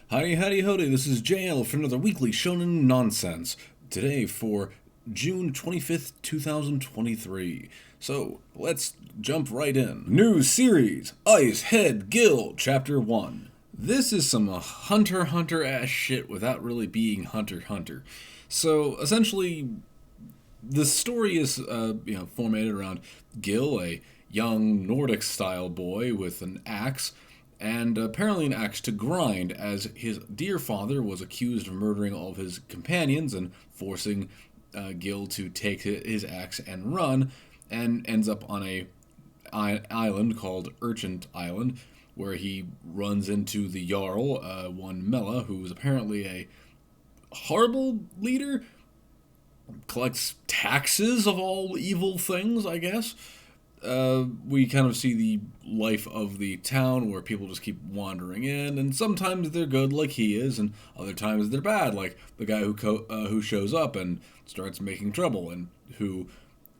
Howdy, howdy, howdy, this is JL for another Weekly Shonen Nonsense. Today for June 25th, 2023. So, let's jump right in. New series, Ice Head Gill, Chapter 1. This is some Hunter x Hunter ass shit without really being Hunter x Hunter. So, essentially, the story is, formatted around Gil, a young Nordic-style boy with an axe, and apparently an axe to grind, as his dear father was accused of murdering all of his companions and forcing Gil to take his axe and run, and ends up on a island called Urchint Island, where he runs into the Jarl, one Mela, who is apparently a horrible leader, collects taxes of all evil things, I guess. We kind of see the life of the town where people just keep wandering in, and sometimes they're good, like he is, and other times they're bad, like the guy who shows up and starts making trouble, and who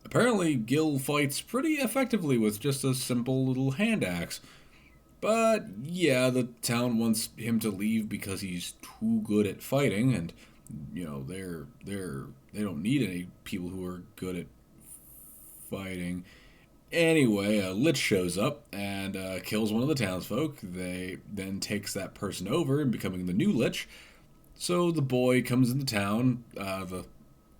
apparently Gil fights pretty effectively with just a simple little hand axe. But yeah, the town wants him to leave because he's too good at fighting, and they don't need any people who are good at fighting. Anyway, a lich shows up and kills one of the townsfolk. They then takes that person over and becoming the new lich. So the boy comes into town. The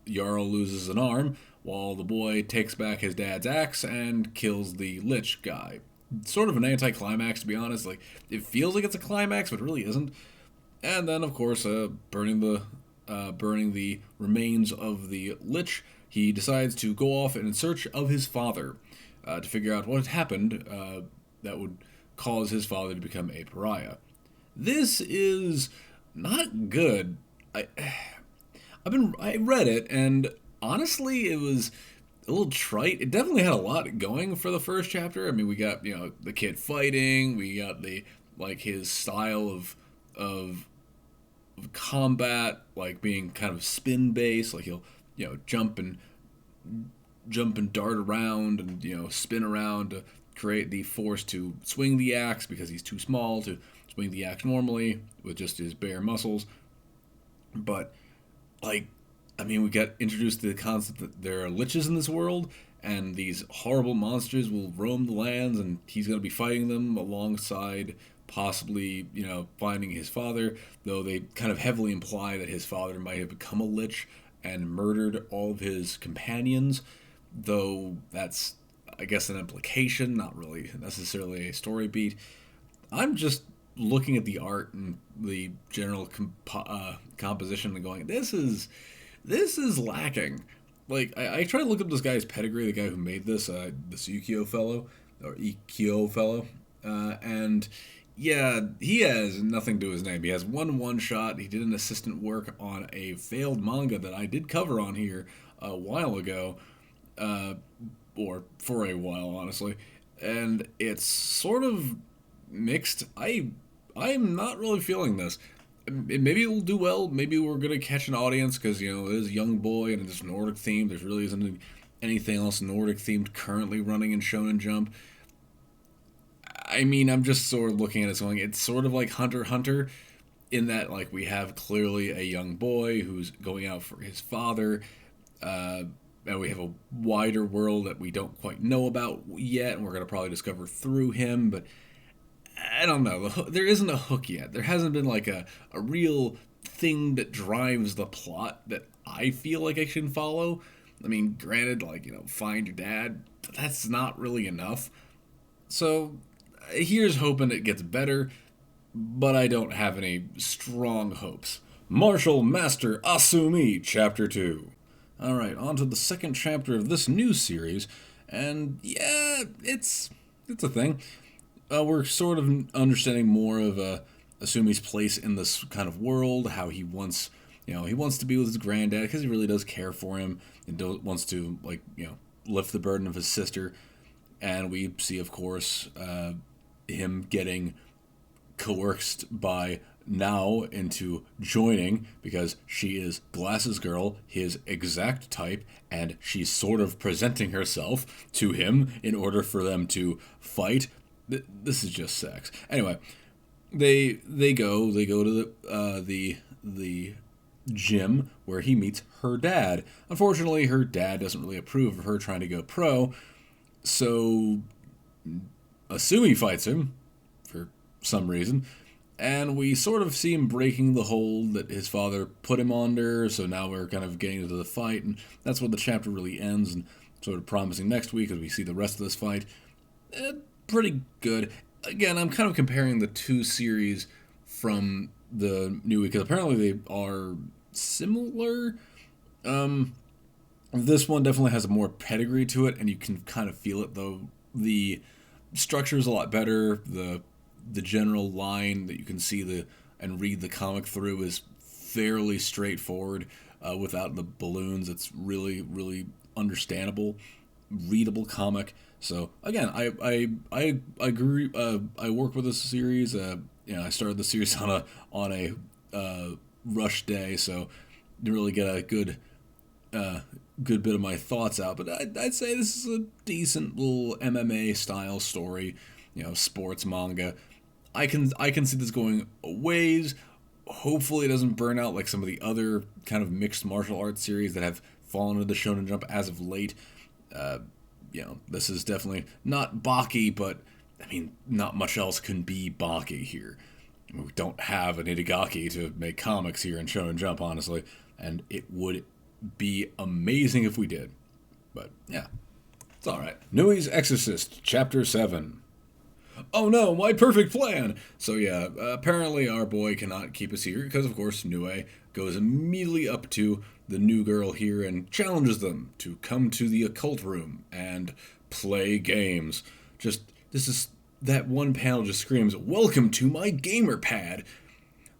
Jarl loses an arm, while the boy takes back his dad's axe and kills the lich guy. Sort of an anticlimax, to be honest. Like, it feels like it's a climax, but it really isn't. And then, of course, burning the remains of the lich, he decides to go off in search of his father, to figure out what had happened that would cause his father to become a pariah. This is not good. I read it, and honestly, it was a little trite. It definitely had a lot going for the first chapter. I mean, we got the kid fighting. We got his style of combat, like being kind of spin based. Like he'll jump and dart around and spin around to create the force to swing the axe because he's too small to swing the axe normally with just his bare muscles. But we got introduced to the concept that there are liches in this world, and these horrible monsters will roam the lands, and he's going to be fighting them alongside possibly finding his father, though they kind of heavily imply that his father might have become a lich and murdered all of his companions, though that's, I guess, an implication, not really necessarily a story beat. I'm just looking at the art and the general composition and going, this is lacking. Like, I try to look up this guy's pedigree, the guy who made this Ukyo fellow, or Ikkyo fellow, and yeah, he has nothing to his name. He has one shot. He did an assistant work on a failed manga that I did cover on here a while ago, or for a while, honestly, and it's sort of mixed. I'm not really feeling this. Maybe it will do well. Maybe we're gonna catch an audience because it is a young boy and it's Nordic themed. There really isn't anything else Nordic themed currently running in Shonen Jump. I mean, I'm just sort of looking at it going, it's sort of like Hunter x Hunter, in that we have clearly a young boy who's going out for his father, and we have a wider world that we don't quite know about yet, and we're going to probably discover through him, but I don't know. There isn't a hook yet. There hasn't been a real thing that drives the plot that I feel like I can follow. I mean, granted, find your dad, but that's not really enough. So here's hoping it gets better, but I don't have any strong hopes. Martial Master Asumi, Chapter 2. Alright, on to the second chapter of this new series, and yeah, it's a thing. We're sort of understanding more of Asumi's place in this kind of world, how he wants, he wants to be with his granddad because he really does care for him and wants to, lift the burden of his sister. And we see, of course, him getting coerced by Now into joining because she is Glasses Girl, his exact type, and she's sort of presenting herself to him in order for them to fight. This is just sex. Anyway, They go to the gym where he meets her dad. Unfortunately, her dad doesn't really approve of her trying to go pro, so Asumi fights him for some reason, and we sort of see him breaking the hold that his father put him under. So now we're kind of getting into the fight, and that's where the chapter really ends. And sort of promising next week as we see the rest of this fight. Pretty good. Again, I'm kind of comparing the two series from the new week because apparently they are similar. This one definitely has a more pedigree to it, and you can kind of feel it though. The structure is a lot better. The general line that you can see and read the comic through is fairly straightforward without the balloons. It's really understandable, readable comic. So again, I agree. I work with this series. I started the series on a rush day, so didn't really get a good bit of my thoughts out. But I'd say this is a decent little MMA style story. Sports manga. I can see this going a ways. Hopefully, it doesn't burn out like some of the other kind of mixed martial arts series that have fallen into the Shonen Jump as of late. This is definitely not Baki, but I mean, not much else can be Baki here. We don't have an Itagaki to make comics here in Shonen Jump, honestly, and it would be amazing if we did. But yeah, it's all right. Nui's Exorcist, Chapter 7. Oh no, my perfect plan! So yeah, apparently our boy cannot keep a secret because, of course, Nue goes immediately up to the new girl here and challenges them to come to the occult room and play games. That one panel just screams, "Welcome to my gamer pad!"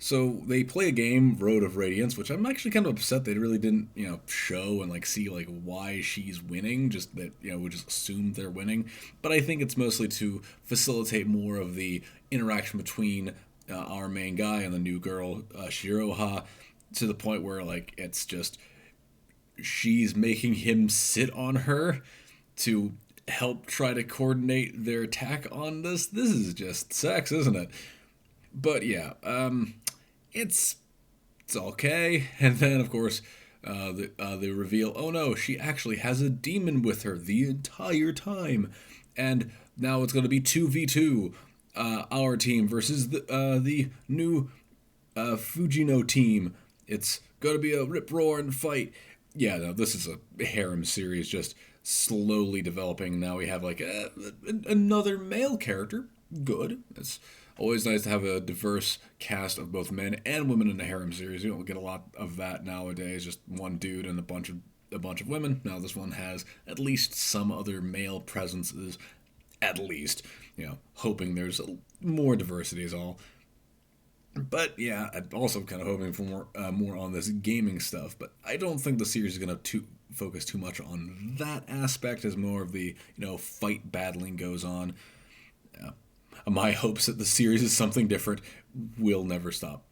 So they play a game, Road of Radiance, which I'm actually kind of upset they really didn't, show and see why she's winning. Just that we just assumed they're winning. But I think it's mostly to facilitate more of the interaction between our main guy and the new girl, Shiroha, to the point where it's just she's making him sit on her to help try to coordinate their attack on this. This is just sex, isn't it? But yeah, it's okay. And then, of course, they reveal, oh no, she actually has a demon with her the entire time. And now it's going to be 2v2, our team versus the new Fujino team. It's going to be a rip-roaring fight. Yeah, no, this is a harem series just slowly developing. Now we have another male character. Good. It's always nice to have a diverse cast of both men and women in a harem series. You don't get a lot of that nowadays. Just one dude and a bunch of women. Now this one has at least some other male presences. At least, hoping there's more diversity is all. But yeah, I'm also kind of hoping for more on this gaming stuff. But I don't think the series is going to focus too much on that aspect, as more of the fight battling goes on. My hopes that the series is something different will never stop.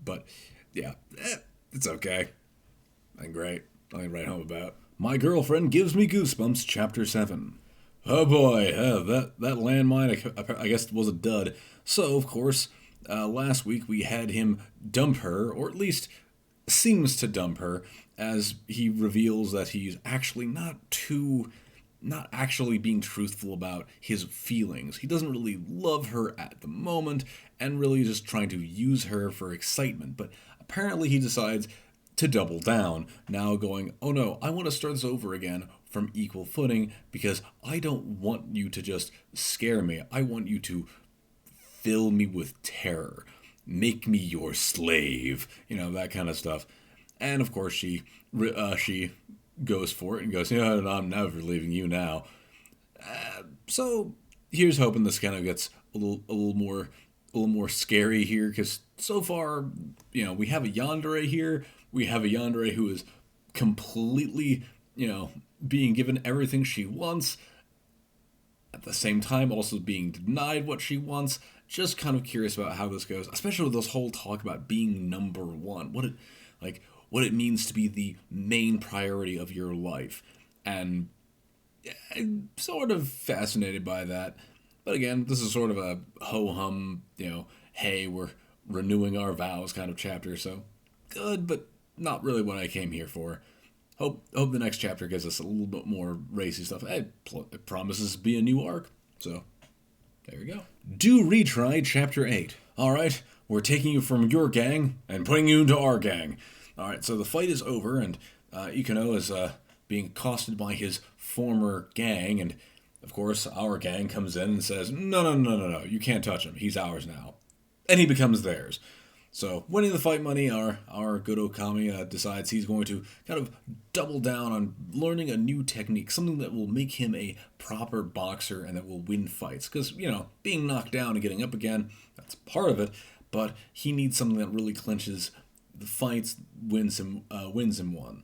But yeah, it's okay. And great. Nothing to write home about. My Girlfriend Gives Me Goosebumps, Chapter 7. Oh boy, that landmine, I guess, was a dud. So, of course, last week we had him dump her, or at least seems to dump her, as he reveals that he's actually not actually being truthful about his feelings. He doesn't really love her at the moment, and really just trying to use her for excitement. But apparently he decides to double down, now going, oh no, I want to start this over again from equal footing, because I don't want you to just scare me. I want you to fill me with terror. Make me your slave. That kind of stuff. And of course she goes for it and goes, I'm never leaving you now. So here's hoping this kind of gets a little more scary here, because so far, we have a yandere here. We have a yandere who is completely, being given everything she wants, at the same time also being denied what she wants. Just kind of curious about how this goes, especially with this whole talk about being number one. What it means to be the main priority of your life. And I'm sort of fascinated by that. But again, this is sort of a ho-hum, hey, we're renewing our vows kind of chapter. So good, but not really what I came here for. Hope the next chapter gives us a little bit more racy stuff. It promises to be a new arc. So there we go. Do retry chapter 8. All right, we're taking you from your gang and putting you into our gang. All right, so the fight is over, and Ikuno is being accosted by his former gang, and of course our gang comes in and says, no, you can't touch him. He's ours now. And he becomes theirs. So, winning the fight money, our good Okami decides he's going to kind of double down on learning a new technique, something that will make him a proper boxer and that will win fights. Because, being knocked down and getting up again, that's part of it, but he needs something that really clinches the fights, wins him one.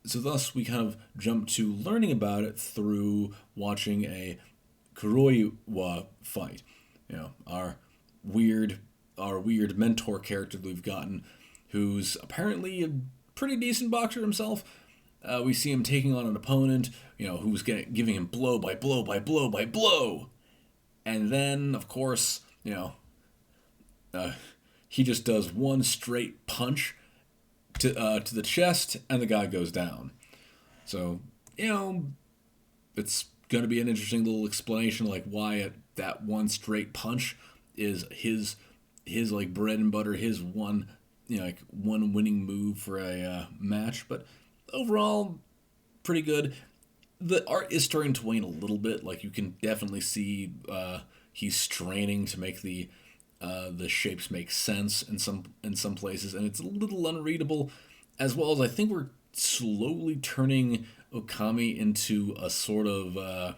So thus, we kind of jump to learning about it through watching a Kuroiwa fight. Our weird mentor character that we've gotten, who's apparently a pretty decent boxer himself. We see him taking on an opponent, who's giving him blow by blow by blow by blow. And then, of course, he just does one straight punch to the chest, and the guy goes down. So, it's going to be an interesting little explanation, like why that one straight punch is his like bread and butter, his one one winning move for a match. But overall, pretty good. The art is starting to wane a little bit. Like, you can definitely see he's straining to make the shapes make sense in some places, and it's a little unreadable. As well as I think we're slowly turning Okami into a sort of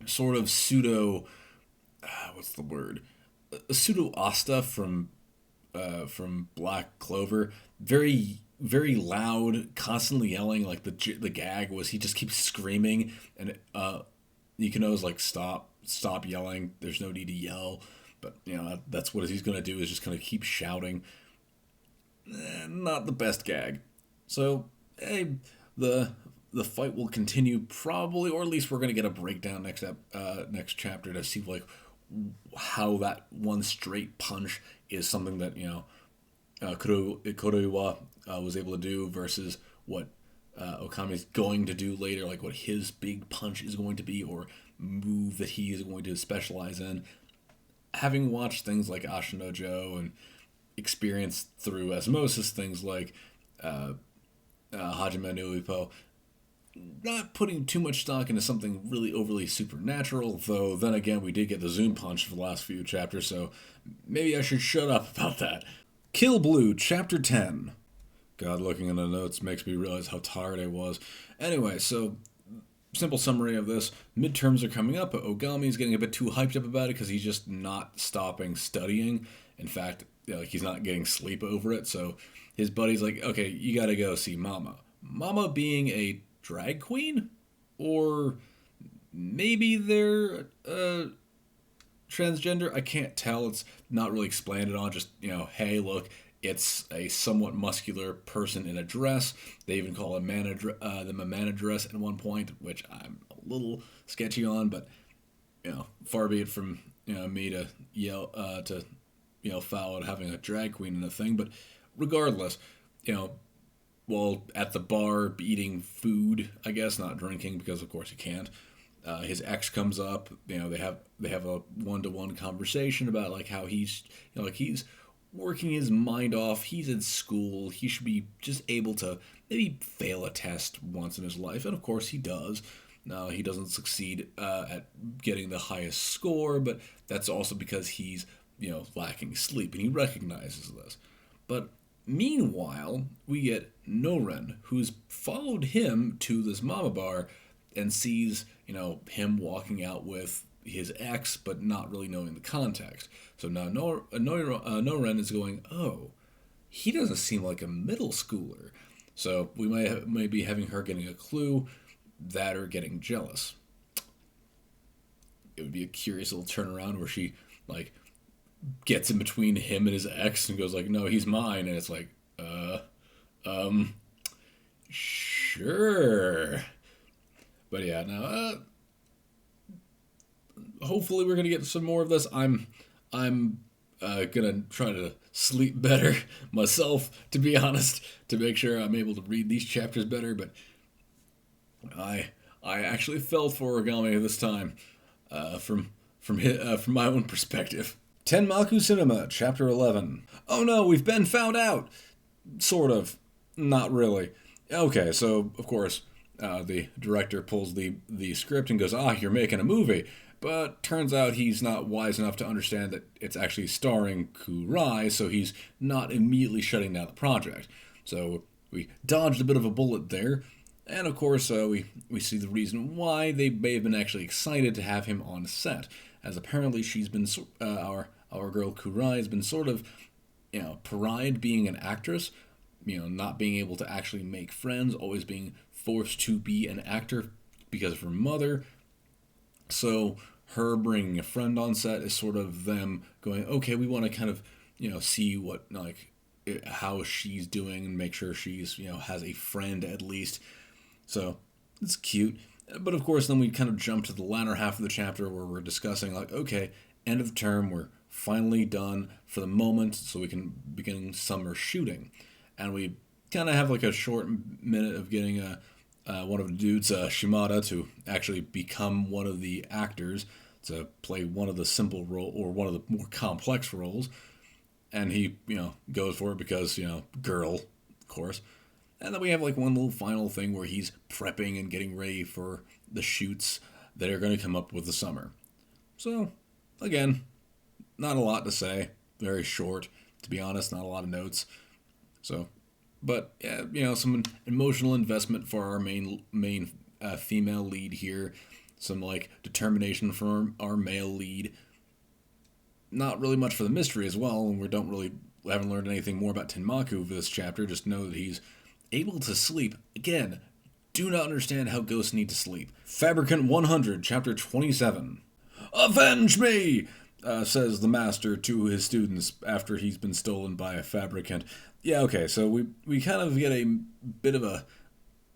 pseudo. What's the word? A pseudo Asta from Black Clover. Very, very loud, constantly yelling. Like the gag was he just keeps screaming, and Ikuno's like, stop yelling. There's no need to yell. But that's what he's gonna do, is just kind of keep shouting. Not the best gag. So hey, the fight will continue probably, or at least we're gonna get a breakdown next chapter to see like how that one straight punch is something that Kuroiwa was able to do versus what Okami is going to do later, like what his big punch is going to be or move that he is going to specialize in. Having watched things like Ashinojo and experienced through osmosis things like Hajime no Ippo, not putting too much stock into something really overly supernatural, though then again we did get the Zoom punch for the last few chapters, so maybe I should shut up about that. Kill Blue, Chapter 10. God, looking at the notes makes me realize how tired I was. Anyway, so simple summary of this. Midterms are coming up, but Ogami's getting a bit too hyped up about it because he's just not stopping studying. In fact, he's not getting sleep over it, so his buddy's like, okay, you gotta go see Mama. Mama being a drag queen? Or maybe they're transgender? I can't tell. It's not really explained on. Just, hey, look, it's a somewhat muscular person in a dress. They even call them a man dress at one point, which I'm a little sketchy on, but, far be it from, me to yell, foul at having a drag queen in a thing. But regardless, while at the bar eating food, I guess, not drinking, because of course he can't. His ex comes up. They have a one-to-one conversation about like how he's he's working his mind off. He's in school. He should be just able to maybe fail a test once in his life, and of course he does. Now he doesn't succeed at getting the highest score, but that's also because he's lacking sleep, and he recognizes this. But meanwhile, we get Noren, who's followed him to this mama bar and sees, him walking out with his ex, but not really knowing the context. So now Noren is going, oh, he doesn't seem like a middle schooler. So we might be having her getting a clue, that or getting jealous. It would be a curious little turnaround where she, gets in between him and his ex and goes like, no, he's mine. And it's like, sure. But yeah, hopefully we're going to get some more of this. I'm gonna try to sleep better myself, to be honest, to make sure I'm able to read these chapters better. But I I actually fell for origami this time, from my own perspective. Tenmaku Cinema, Chapter 11. Oh no, we've been found out! Sort of. Not really. Okay, so, of course, the director pulls the script and goes, you're making a movie. But turns out he's not wise enough to understand that it's actually starring Kurai, so he's not immediately shutting down the project. So we dodged a bit of a bullet there. And of course, we see the reason why they may have been actually excited to have him on set, as apparently she's been our girl Kurai has been sort of, pariah being an actress, not being able to actually make friends, always being forced to be an actor because of her mother. So her bringing a friend on set is sort of them going, okay, we want to kind of, see what how she's doing and make sure she's has a friend at least. So it's cute. But of course, then we kind of jump to the latter half of the chapter where we're discussing, like, okay, end of term, we're finally done for the moment, so we can begin summer shooting. And we kind of have like a short minute of getting one of the dudes, Shimada, to actually become one of the actors to play one of the simple role or one of the more complex roles. And he, goes for it because, girl, of course. And then we have like one little final thing where he's prepping and getting ready for the shoots that are going to come up with the summer. So, again, not a lot to say. Very short, to be honest, not a lot of notes. So, but yeah, some emotional investment for our main female lead here. Some like determination from our male lead. Not really much for the mystery as well, and we haven't learned anything more about Tenmaku for this chapter. Just know that he's able to sleep. Again, do not understand how ghosts need to sleep. Fabricant 100, Chapter 27. Avenge me! Says the master to his students after he's been stolen by a fabricant. Yeah, okay, so we kind of get a bit of a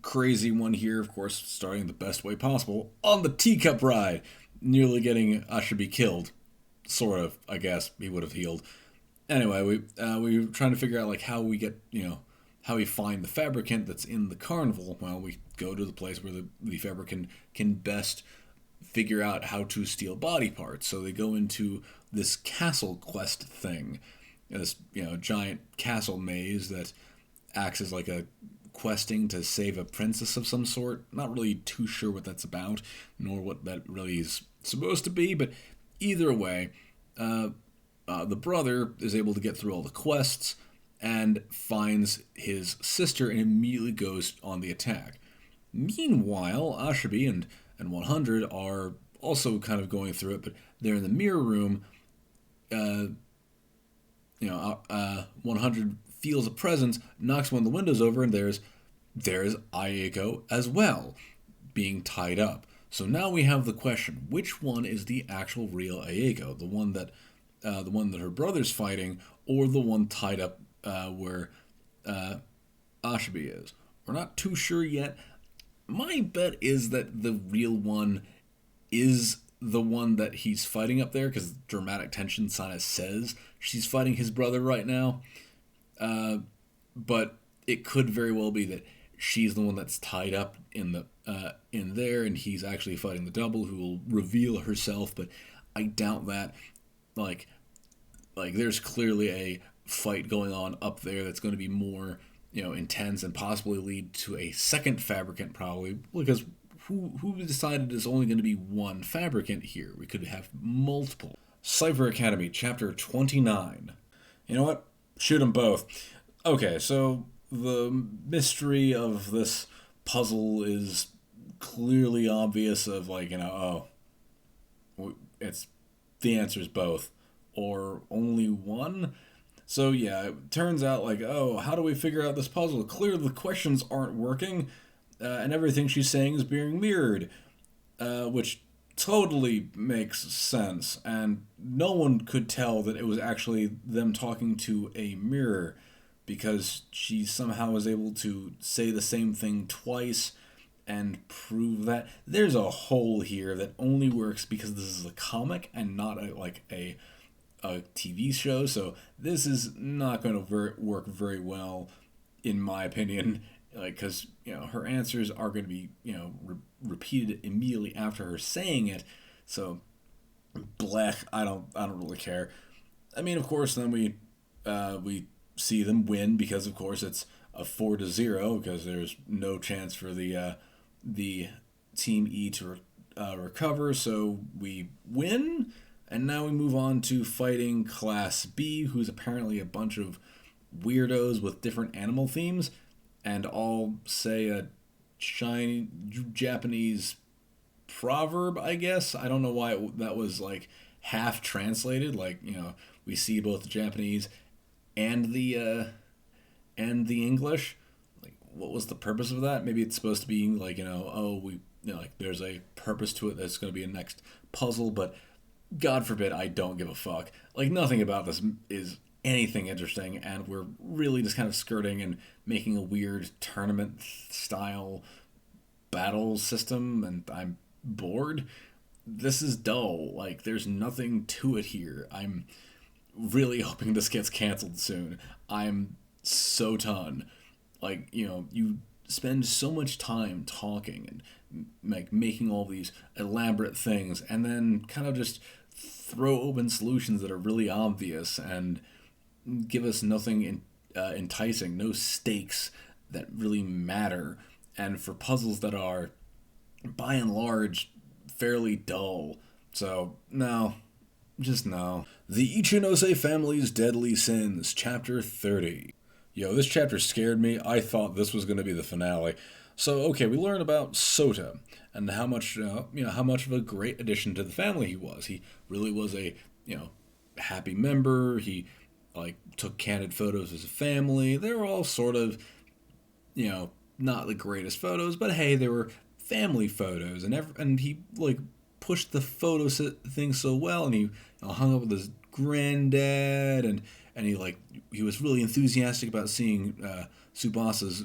crazy one here, of course, starting the best way possible, on the teacup ride, nearly getting Ashibi killed. Sort of, I guess, he would have healed. Anyway, we were trying to figure out, like, how we get, how we find the fabricant that's in the carnival. Well, we go to the place where the fabricant can best figure out how to steal body parts. So they go into this castle quest thing, this giant castle maze that acts as like a questing to save a princess of some sort. Not really too sure what that's about, nor what that really is supposed to be, but either way, the brother is able to get through all the quests and finds his sister and immediately goes on the attack. Meanwhile, Ashibi and 100 are also kind of going through it, but they're in the mirror room. 100 feels a presence, knocks one of the windows over, and there's Ayako as well, being tied up. So now we have the question: which one is the actual real Ayako? The one that her brother's fighting, or the one tied up where Ashibi is? We're not too sure yet. My bet is that the real one is the one that he's fighting up there, because dramatic tension Sana says she's fighting his brother right now. But it could very well be that she's the one that's tied up in there, and he's actually fighting the double, who will reveal herself. But I doubt that. Like there's clearly a fight going on up there that's going to be more intense and possibly lead to a second fabricant, probably, because who decided there's only going to be one fabricant here? We could have multiple. Cypher Academy, Chapter 29. You know what? Shoot them both. Okay, so the mystery of this puzzle is clearly obvious of, like, it's the answer is both, or only one. So yeah, it turns out, like, how do we figure out this puzzle? Clearly the questions aren't working, and everything she's saying is being mirrored, which totally makes sense, and no one could tell that it was actually them talking to a mirror, because she somehow was able to say the same thing twice and prove that. There's a hole here that only works because this is a comic and not a a TV show, so this is not going to work very well, in my opinion. Like, because her answers are going to be repeated immediately after her saying it, so blech. I don't really care. I mean, of course, then we see them win because, of course, it's a 4-0 because there's no chance for the team E to recover. So we win, and now we move on to fighting Class B, who's apparently a bunch of weirdos with different animal themes, and all say a shiny Japanese proverb, I guess. I don't know why that was like half translated. Like, we see both the Japanese and the English. Like, what was the purpose of that? Maybe it's supposed to be like, oh, we like there's a purpose to it that's going to be a next puzzle, but God forbid I don't give a fuck. Like, nothing about this is anything interesting, and we're really just kind of skirting and making a weird tournament style battle system, and I'm bored. This is dull. Like, there's nothing to it here. I'm really hoping this gets canceled soon. I'm so done. Like, you spend so much time talking and like making all these elaborate things, and then kind of just throw open solutions that are really obvious and give us nothing enticing, no stakes that really matter, and for puzzles that are, by and large, fairly dull. So, no. Just no. The Ichinose Family's Deadly Sins, Chapter 30. Yo, this chapter scared me. I thought this was going to be the finale. So, okay, we learn about Sota and how much, how much of a great addition to the family he was. He really was a, happy member. He, took candid photos as a family. They were all sort of, not the greatest photos, but hey, they were family photos, and he pushed the thing so well, and he hung up with his granddad, and he was really enthusiastic about seeing Tsubasa's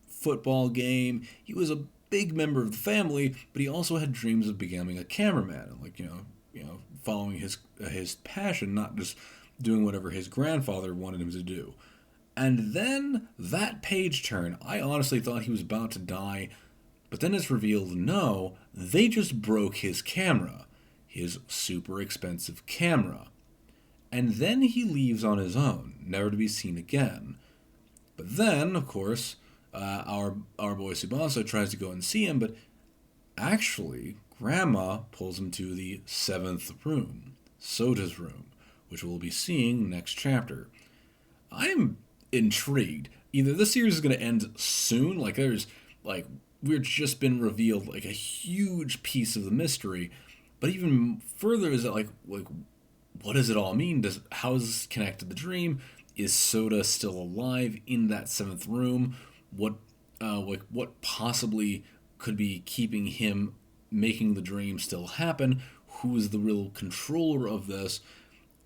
football game. He was a big member of the family, but he also had dreams of becoming a cameraman, following his passion, not just doing whatever his grandfather wanted him to do. And then that page turn, I honestly thought he was about to die, but then it's revealed, no, they just broke his camera, his super expensive camera. And then he leaves on his own, never to be seen again. But then, of course, our boy Tsubasa tries to go and see him, but actually, Grandma pulls him to the 7th room, Sota's room, which we'll be seeing next chapter. I am intrigued. Either this series is going to end soon, we've just been revealed a huge piece of the mystery, but even further is that what does it all mean? How is this connected to the dream? Is Sota still alive in that 7th room? What possibly could be keeping him making the dream still happen? Who is the real controller of this?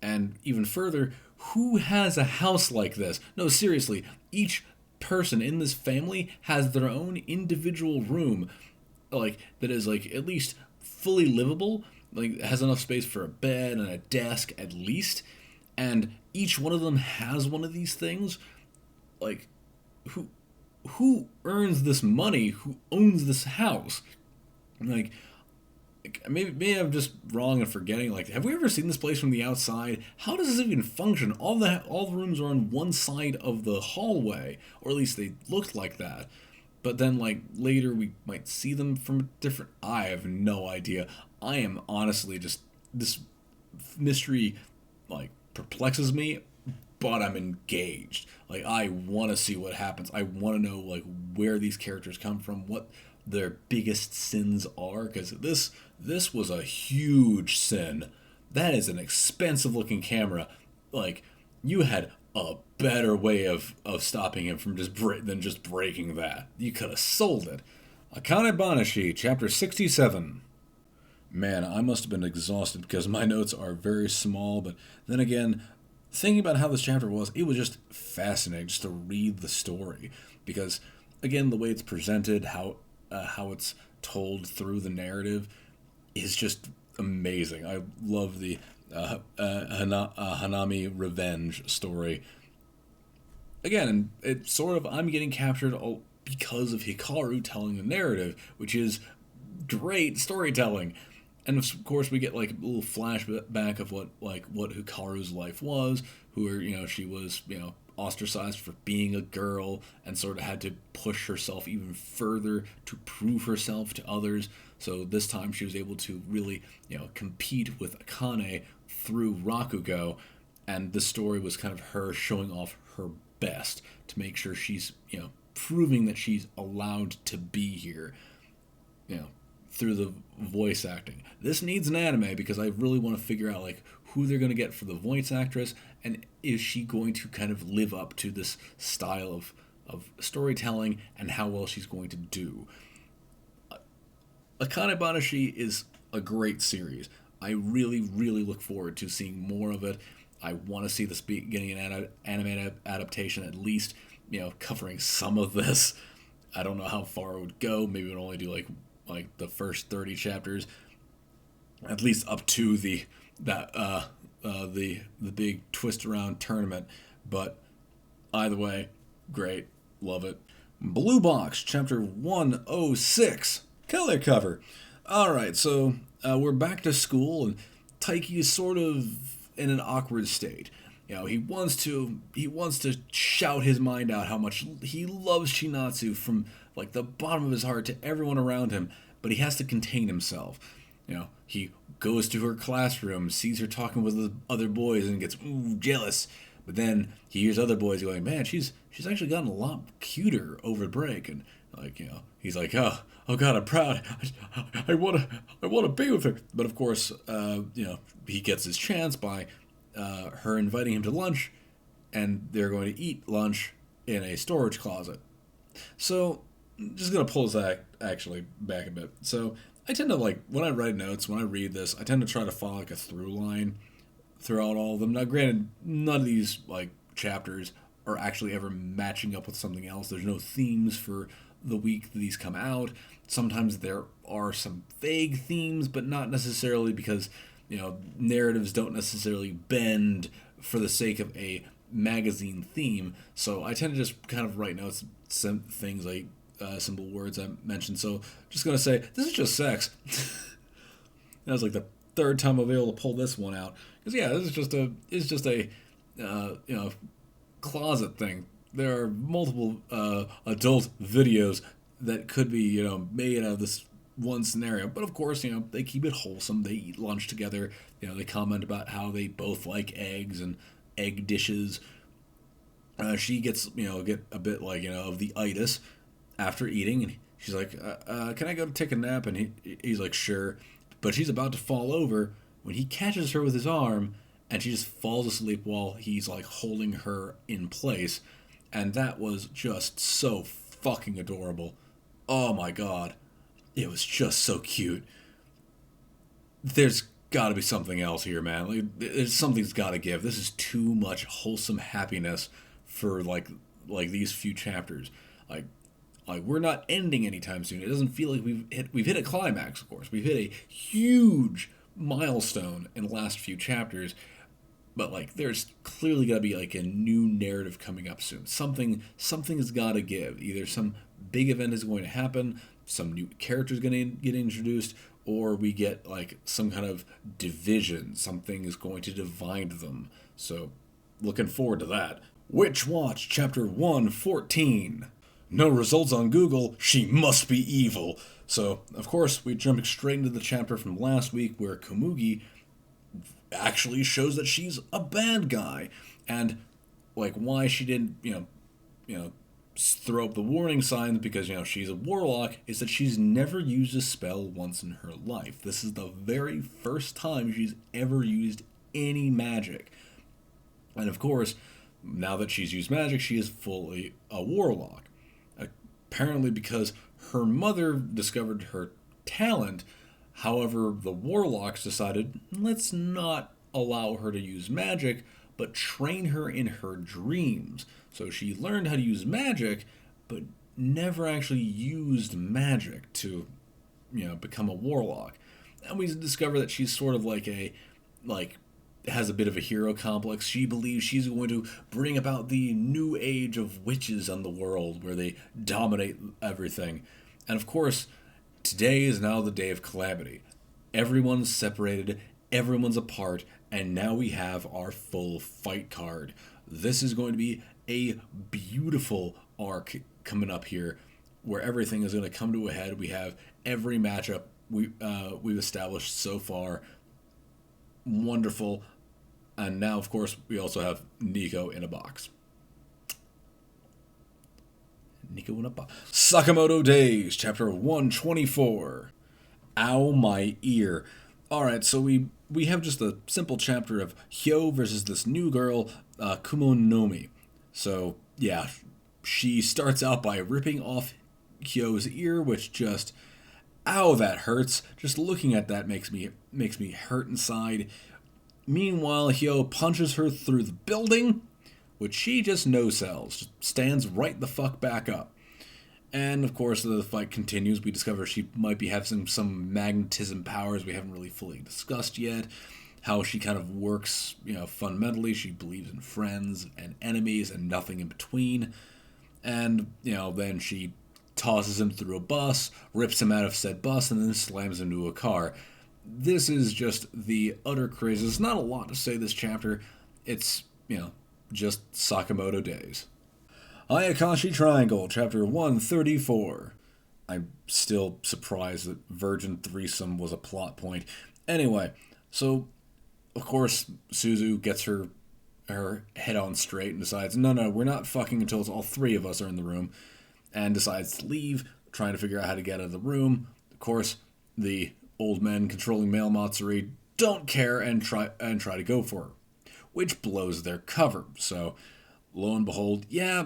And even further, who has a house like this? No, seriously, each person in this family has their own individual room, that is at least fully livable, has enough space for a bed and a desk at least, and each one of them has one of these things. Who earns this money? Who owns this house? Maybe I'm just wrong and forgetting. Have we ever seen this place from the outside? How does this even function? All the rooms are on one side of the hallway, or at least they looked like that. But then, later we might see them from a different. I have no idea. I am honestly just this mystery, perplexes me, but I'm engaged. I want to see what happens. I want to know where these characters come from, what their biggest sins are, because this was a huge sin. That is an expensive looking camera. You had a better way of stopping him from than just breaking that. You could have sold it. Akane Banashi, chapter 67. Man, I must have been exhausted because my notes are very small, but then again, thinking about how this chapter was, it was just fascinating just to read the story, because again, the way it's presented, how it's told through the narrative is just amazing. I love the Hanami revenge story. Again, it's sort of I'm getting captured because of Hikaru telling the narrative, which is great storytelling. And of course, we get like a little flashback of what Hikaru's life was. She was ostracized for being a girl and sort of had to push herself even further to prove herself to others. So this time she was able to really compete with Akane through Rakugo, and the story was kind of her showing off her best to make sure she's proving that she's allowed to be here. You know, through the voice acting. This needs an anime because I really want to figure out like who they're going to get for the voice actress, and is she going to kind of live up to this style of storytelling, and how well she's going to do. Akane Banashi is a great series. I really, really look forward to seeing more of it. I want to see this getting an anime adaptation, at least, covering some of this. I don't know how far it would go. Maybe it would only do like the first 30 chapters, at least up to the big twist around tournament. But either way, great, love it. Blue Box chapter 106, killer cover. All right, so we're back to school, and Taiki is sort of in an awkward state. He wants to shout his mind out how much he loves Shinatsu from like the bottom of his heart to everyone around him, but he has to contain himself. He goes to her classroom, sees her talking with the other boys, and gets jealous. But then he hears other boys going, "Man, she's actually gotten a lot cuter over break," and he's like, "Oh God, I'm proud. I want to be with her." But of course, he gets his chance by her inviting him to lunch, and they're going to eat lunch in a storage closet. So, just gonna pull this actually back a bit. So, I tend to when I write notes, when I read this, I tend to try to follow like a through line throughout all of them. Now, granted, none of these chapters are actually ever matching up with something else. There's no themes for the week that these come out. Sometimes there are some vague themes, but not necessarily because narratives don't necessarily bend for the sake of a magazine theme. So I tend to just kind of write notes, some things like simple words I mentioned. So just gonna say this is just sex. That was like the third time I'll be able to pull this one out, because this is just a closet thing. There are multiple adult videos that could be made out of this one scenario, but of course they keep it wholesome. They eat lunch together. They comment about how they both like eggs and egg dishes. She gets get a bit of the itis after eating, and she's like, "Can I go to take a nap?" And he's like, "Sure," but she's about to fall over when he catches her with his arm, and she just falls asleep while he's holding her in place, and that was just so fucking adorable. Oh my God. It was just so cute. There's got to be something else here, man. Something's got to give. This is too much wholesome happiness for these few chapters. We're not ending anytime soon. It doesn't feel like we've hit a climax. Of course, we've hit a huge milestone in the last few chapters. But there's clearly got to be a new narrative coming up soon. Something's got to give. Either some big event is going to happen, some new characters going to get introduced, or we get some kind of division. Something is going to divide them. So, looking forward to that. Witch Watch Chapter 114. No results on Google. She must be evil. So, of course, we jump straight into the chapter from last week where Komugi actually shows that she's a bad guy, and why she didn't throw up the warning signs because she's a warlock is that she's never used a spell once in her life. This is the very first time she's ever used any magic, and of course now that she's used magic, she is fully a warlock, apparently because her mother discovered her talent. However, the warlocks decided, let's not allow her to use magic, but train her in her dreams. So she learned how to use magic, but never actually used magic to, become a warlock. And we discover that she's sort of like has a bit of a hero complex. She believes she's going to bring about the new age of witches on the world where they dominate everything. And of course, today is now the day of calamity. Everyone's separated, everyone's apart, and now we have our full fight card. This is going to be a beautiful arc coming up here where everything is going to come to a head. We have every matchup we've established so far. Wonderful. And now, of course, we also have Nico in a box. Nico in a box. Sakamoto Days, chapter 124. Ow, my ear. Alright, so we have just a simple chapter of Hyo versus this new girl, Kumonomi. So, yeah, she starts out by ripping off Hyo's ear, which just... Ow, that hurts. Just looking at that makes me hurt inside. Meanwhile, Hyo punches her through the building, which she just no-sells. Just stands right the fuck back up. And, of course, the fight continues. We discover she might be having some magnetism powers we haven't really fully discussed yet. How she kind of works, fundamentally. She believes in friends and enemies and nothing in between. And, then she tosses him through a bus, rips him out of said bus, and then slams him into a car. This is just the utter crazy. There's not a lot to say this chapter. It's, just Sakamoto Days. Ayakashi Triangle, chapter 134. I'm still surprised that Virgin Threesome was a plot point. Anyway, so, of course, Suzu gets her head on straight and decides, no, we're not fucking until all three of us are in the room, and decides to leave, trying to figure out how to get out of the room. Of course, the old men controlling male Matsuri don't care and try to go for her, which blows their cover. So, lo and behold, yeah,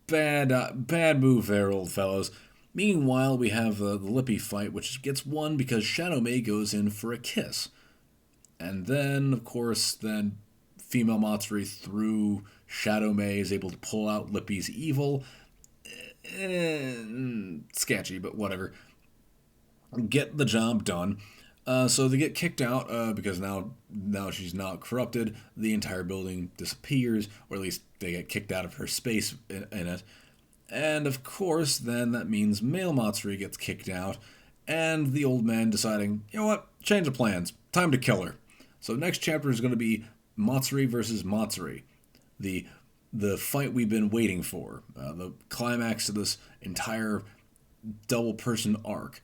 bad move there, old fellows. Meanwhile, we have the Lippy fight, which gets won because Shadow May goes in for a kiss. And then, of course, female Matsuri through Shadow May is able to pull out Lippy's evil. Sketchy, but whatever. Get the job done. So they get kicked out because now she's not corrupted. The entire building disappears, or at least they get kicked out of her space in it. And of course, then that means male Matsuri gets kicked out, and the old man deciding, you know what, change of plans, time to kill her. So next chapter is going to be Matsuri versus Matsuri, the fight we've been waiting for, the climax of this entire double-person arc.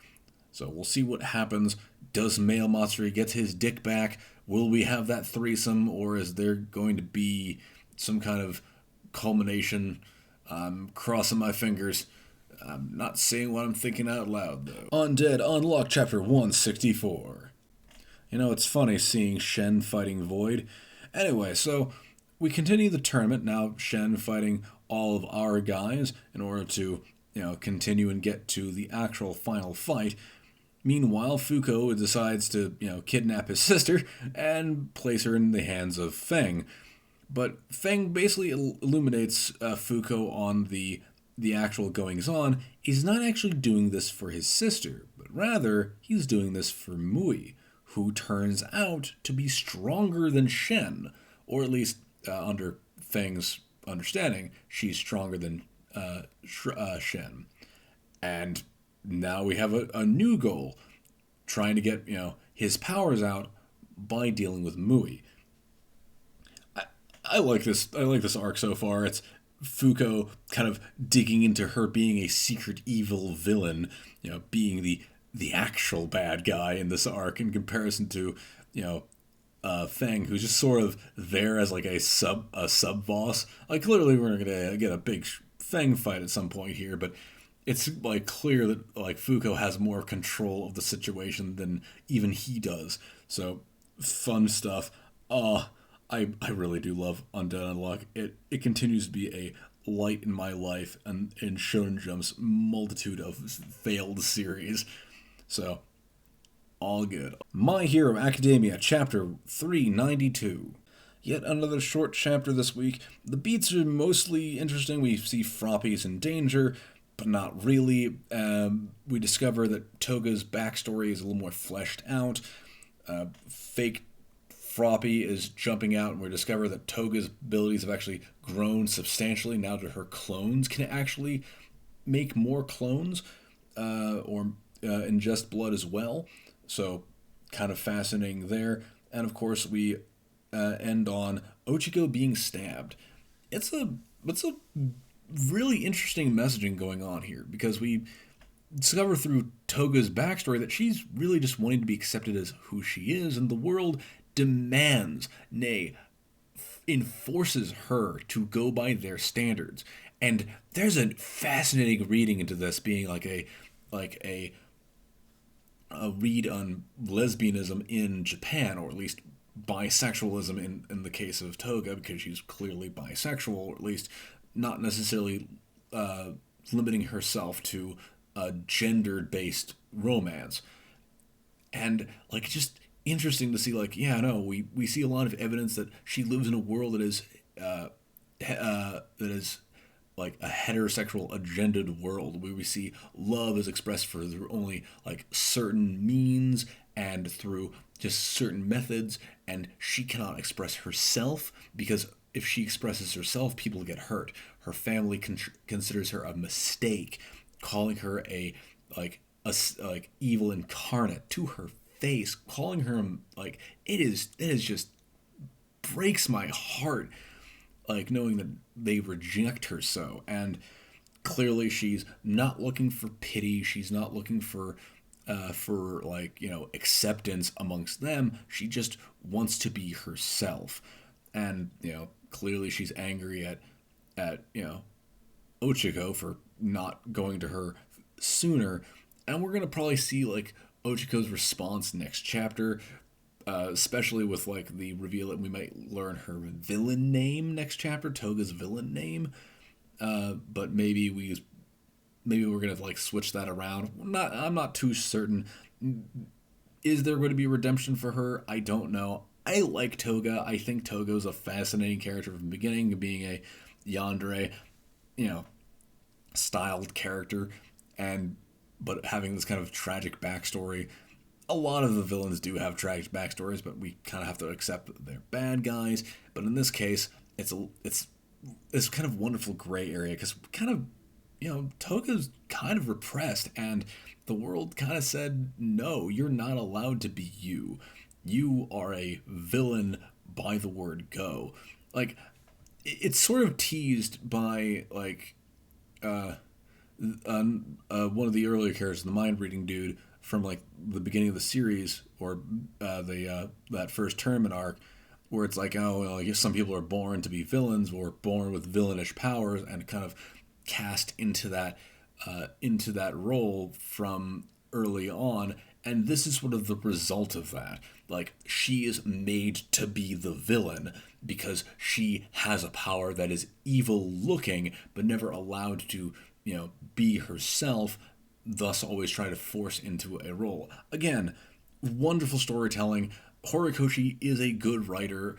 So we'll see what happens. Does male Matsuri get his dick back? Will we have that threesome, or is there going to be some kind of culmination? I'm crossing my fingers. I'm not saying what I'm thinking out loud, though. Undead Unlock Chapter 164. It's funny seeing Shen fighting Void. Anyway, so we continue the tournament, now Shen fighting all of our guys in order to, continue and get to the actual final fight. Meanwhile, Fuko decides to, kidnap his sister and place her in the hands of Feng. But Feng basically illuminates Fuko on the actual goings-on. He's not actually doing this for his sister, but rather he's doing this for Mui, who turns out to be stronger than Shen, or at least under Feng's understanding, she's stronger than Shen. And now we have a new goal, trying to get his powers out by dealing with Mui. I like this arc so far. It's Fuko kind of digging into her being a secret evil villain, being the actual bad guy in this arc in comparison to Feng, who's just sort of there as like a sub boss. Like clearly we're gonna get a big Feng fight at some point here, but it's like clear that like Fuko has more control of the situation than even he does. So fun stuff. I really do love Undead Unluck. It continues to be a light in my life and in Shonen Jump's multitude of failed series. So, all good. My Hero Academia, Chapter 392. Yet another short chapter this week. The beats are mostly interesting. We see Froppies in danger, but not really. We discover that Toga's backstory is a little more fleshed out. Fake Froppy is jumping out, and we discover that Toga's abilities have actually grown substantially now that her clones can actually make more clones or ingest blood as well. So, kind of fascinating there. And of course, we end on Ochiko being stabbed. It's a really interesting messaging going on here because we discover through Toga's backstory that she's really just wanting to be accepted as who she is, and the world demands, nay, enforces her to go by their standards. And there's a fascinating reading into this being like a read on lesbianism in Japan, or at least bisexualism in the case of Toga, because she's clearly bisexual, or at least not necessarily limiting herself to a gendered-based romance. And, like, just interesting to see, like, yeah, no, we see a lot of evidence that she lives in a world that is like a heterosexual agendaed world where we see love is expressed through only like certain means and through just certain methods, and she cannot express herself because if she expresses herself, people get hurt. Her family considers her a mistake, calling her like evil incarnate to her face, calling her like it is just breaks my heart, like knowing that they reject her so. And clearly she's not looking for pity, she's not looking for like, you know, acceptance amongst them. She just wants to be herself. And, you know, clearly she's angry at you know, Ochiko for not going to her sooner. And we're gonna probably see like Ochiko's response next chapter, especially with like the reveal that we might learn her villain name next chapter, Toga's villain name. But maybe we're gonna like switch that around. I'm not too certain. Is there going to be redemption for her? I don't know. I like Toga. I think Toga's a fascinating character from the beginning, being a yandere, you know, styled character, but having this kind of tragic backstory. A lot of the villains do have tragic backstories, but we kind of have to accept that they're bad guys. But in this case, it's kind of wonderful gray area because kind of, you know, Toga's kind of repressed, and the world kind of said, no, you're not allowed to be you. You are a villain by the word go. Like, it's sort of teased by like one of the earlier characters, the mind reading dude from like the beginning of the series, or that first tournament arc, where it's like, oh, well, I guess some people are born to be villains or born with villainish powers, and kind of cast into that role from early on. And this is sort of the result of that. Like, she is made to be the villain because she has a power that is evil looking, but never allowed to, you know, be herself, thus always try to force into a role. Again, wonderful storytelling. Horikoshi is a good writer,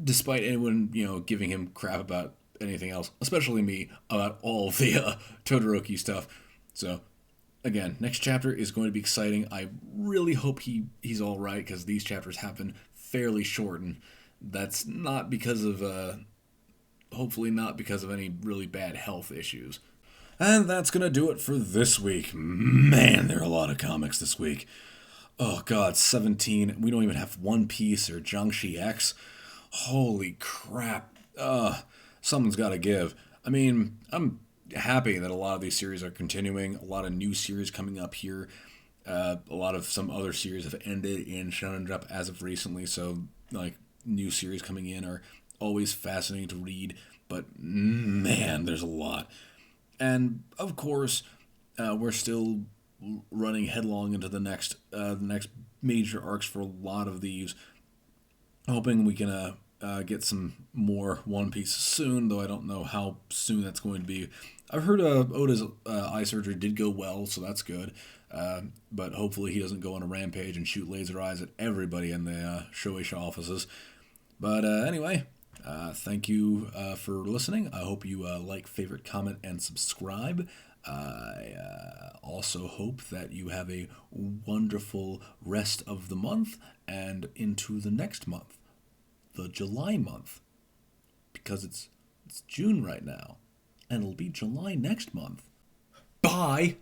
despite anyone, you know, giving him crap about anything else, especially me, about all the Todoroki stuff. So, again, next chapter is going to be exciting. I really hope he's all right, because these chapters have been fairly short, and that's not because of, hopefully not because of any really bad health issues. And that's going to do it for this week. Man, there are a lot of comics this week. Oh god, 17. We don't even have One Piece or Jiangxi X. Holy crap. Someone's got to give. I mean, I'm happy that a lot of these series are continuing. A lot of new series coming up here. A lot of some other series have ended in Shonen Jump as of recently, so like new series coming in are always fascinating to read. But man, there's a lot. And of course, we're still running headlong into the next major arcs for a lot of these. Hoping we can get some more One Piece soon, though I don't know how soon that's going to be. I've heard Oda's eye surgery did go well, so that's good. But hopefully he doesn't go on a rampage and shoot laser eyes at everybody in the Shueisha offices. But anyway, thank you for listening. I hope you like, favorite, comment, and subscribe. I also hope that you have a wonderful rest of the month and into the next month, the July month, because it's June right now, and it'll be July next month. Bye!